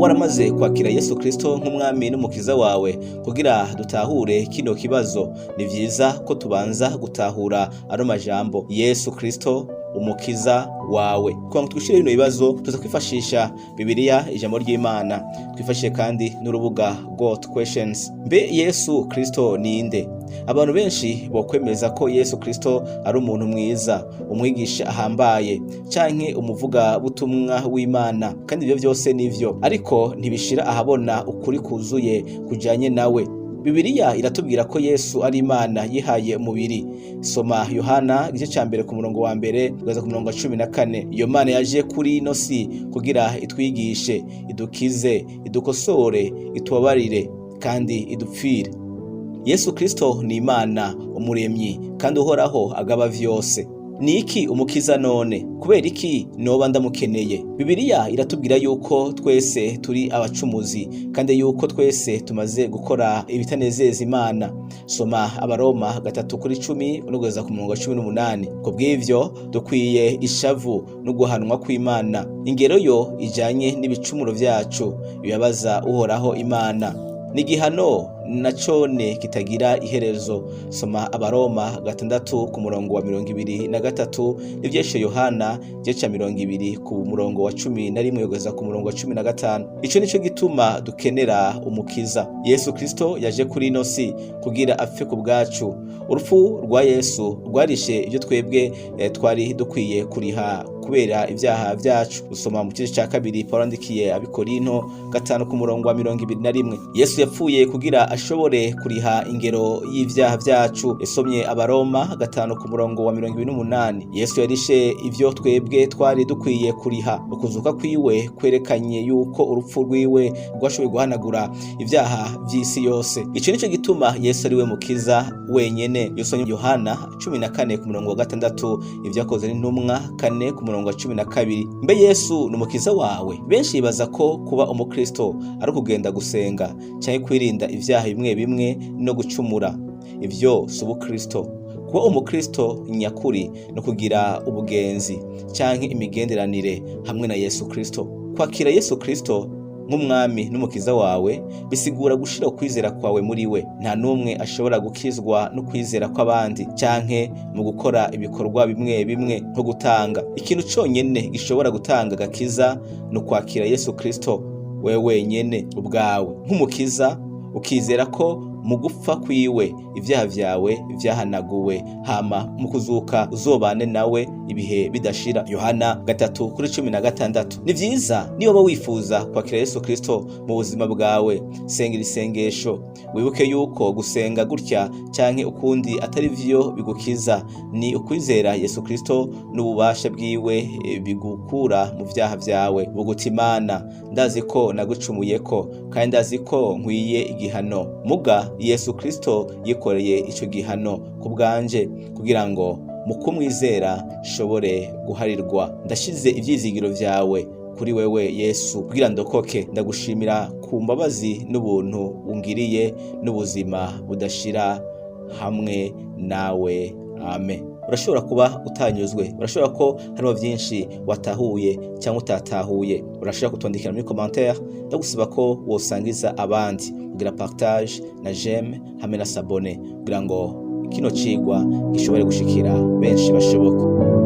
waramaze kwakira Yesu Kristo nk'umwami n'umukiza wawe kugira dutahure kino kibazo, ni vyiza ko tubanza gutahura ano majambo Yesu Kristo umukiza wawe. Kugira ngo twishire bino bibazo tuza kwifashisha Bibiliya ijambo ry'Imana, twifashishe kandi n'urubuga Got Questions. Mbe Yesu Kristo ninde? Abantu benshi bokwemeza ko Yesu Kristo ari umuntu mwiza, umwigisha ahambaye canke umuvuga butumwa w'Imana, kandi ibyo byose nivyo, ariko ntibishira ahabona ukuri kuzuye kujanye nawe. Bibiliya iratubwira ko Yesu ari Imana yihaye umubiri. Soma Yohana igice ca mbere ku murongo wa mbere kugeza ku murongo wa 14. Iyo Mana yaje kuri ino si kugira itwigishe, idukize, idukosore, itubabarire kandi idupfire. Yesu Kristo ni Imana umuremyi kandi uhoraho agaba vyose. Ni iki umukiza none? Kubera iki noba ndamukeneye? Bibiliya iratubwira yuko twese turi abacumuzi kandi yuko twese tumaze gukora ibitanezeza Imana. Soma Abaroma 3:10 kugeza ku murongo wa 18. Kubw'ivyo dukwiye ishavu no guhanwa kw'Imana. Ingero yo ijanye n'ibicumuro vyacu bibabaza uhoraho Imana. N'igihano nacone kitagira iherezo. Soma Abaroma 6 ku murongo wa 23 n'ivyeshe Yohana igice ca 20 ku murongo wa 11 kugeza ku murongo wa 15. Ico nico gituma dukenera umukiza. Yesu Kristo yaje kuri ino si kugira apfe ku bwacu. Urupfu rwa Yesu rwarishe ibyo twebwe twari dukwiye kuriha kubera ivyaha vyacu. Usoma mu gice ca 2 Paulo andikiye Abikorinto 5 ku murongo wa 21. Yesu yapfuye kugira ashobore kuriha ingero y'ivyaha vyacu. Esomye Abaroma 5 ku murongo wa 28. Yesu yarishe ivyo twebwe twari dukwiye kuriha. Ukuzuka kwiwe kwerekanye yuko urupfu rwiwe rwashoboye guhanagura ivyaha vy'isi yose. Ico nico gituma Yesu ari we mukiza wenyene. Yosomye Yohana 14 ku murongo wa 6, ivyakozwe n'intumwa 4 ku murongo wa 12. Mbe Yesu n'umukiza wawe? Benshi baza ko kuba umukristo ari kugenda gusenga cyangwa kwirinda ivyaha bimwe bimwe no gucumura. Ivyo si ubukristo. Kuba umukristo nyakuri no kugira ubugenzi canke imigenderanire hamwe na Yesu Kristo. Kwakira Yesu Kristo nk'umwami n'umukiza wawe bisigura gushira ukwizera kwawe muri we. Nta numwe ashobora gukizwa no kwizera kw'abandi canke mu gukora ibikorwa bimwe bimwe nko gutanga. Ikintu conyene gishobora gutanga gakiza no kwakira Yesu Kristo wewe wenyene ubwawe nk'umukiza, ukizera ko mu gupfa kwiwe ivyaha vyawe vyahanaguwe, hama mu kuzuka uzobane nawe ibihe bidashira. Yohana 3:16. Ni vyiza niyo waba wifuza kwakira Yesu Kristo mu buzima bwawe, sengera isengesho. Wibuke yuko gusenga gutya canke ukundi atari vyo bigukiza. Ni ukwizera Yesu Kristo n'ububasha bwiwe bigukura mu vyaha vyawe. Buguti Imana, ndazi ko nagucumuyeko kandi ndazi ko nkwiye igihano. Muga Yesu Kristo yikoreye ico gihano ku bwanje kugira ngo mu kumwizera shobore guharirwa. Ndashize ivyizigiro vyawe kuri wewe Yesu kugira ndokoke. Ndagushimira ku mbabazi n'ubuntu ungiriye n'ubuzima budashira hamwe nawe. Amen. Urashobora kuba utanyuzwe, urashobora ko hariho vyinshi watahuye cyangwa utatahuye. Urashobora kutwandikira muri commentaire, ndagusaba ko wosangiza abandi kugira partage na j'aime hamwe na s'abonner kugira ngo kino cigwa gishobore gushikira benshi bashoboka.